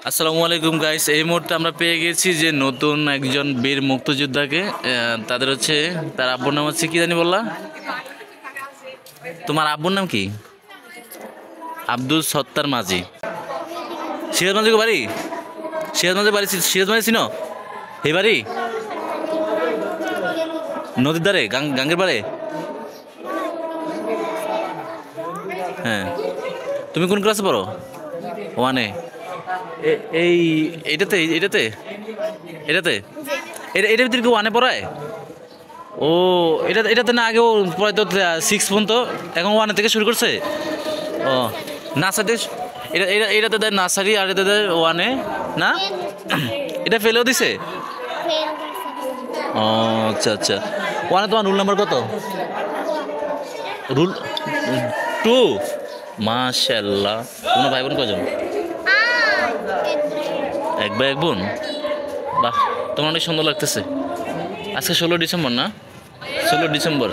আসসালামু আলাইকুম গাইস, এই মুহূর্তে আমরা পেয়ে গেছি যে নতুন একজন বীর মুক্তিযোদ্ধাকে। তাদের হচ্ছে তার আব্বুর নাম হচ্ছে কি জানি বললা? তোমার আব্বুর নাম কি? আব্দুল সত্তার মাঝি। সিরাজ মাঝি বাড়ি? সিরাজ মাঝি বাড়ি? সিরাজ মাঝি চিনো? এই বাড়ি নদীর ধারে, গাঙ্গের পাড়ে। হ্যাঁ, তুমি কোন ক্লাসে পড়ো? ওয়ানে। এই এটাতে এটাতে এটাতে এটার ভিতরে কি ওয়ানে পড়ায়? ও, এটাতে না আগেও পড়াইতো 6 পর্যন্ত, এখন ওয়ানে থেকে শুরু করছে। ও, নার্সারি। এটাতে দেয় নার্সারি আর এটাতে দেয় ওয়ানে না? এটা ফেলেও দিছে? ও আচ্ছা আচ্ছা। ওয়ানে তোমার রুল নাম্বার কত? রুল 2। মাশাআল্লাহ। তোমার ভাই বোন কজন? এক ভাই এক বোন। বাহ, তোমার অনেক সুন্দর লাগতেছে। আজকে 16 ডিসেম্বর না? 16 ডিসেম্বর।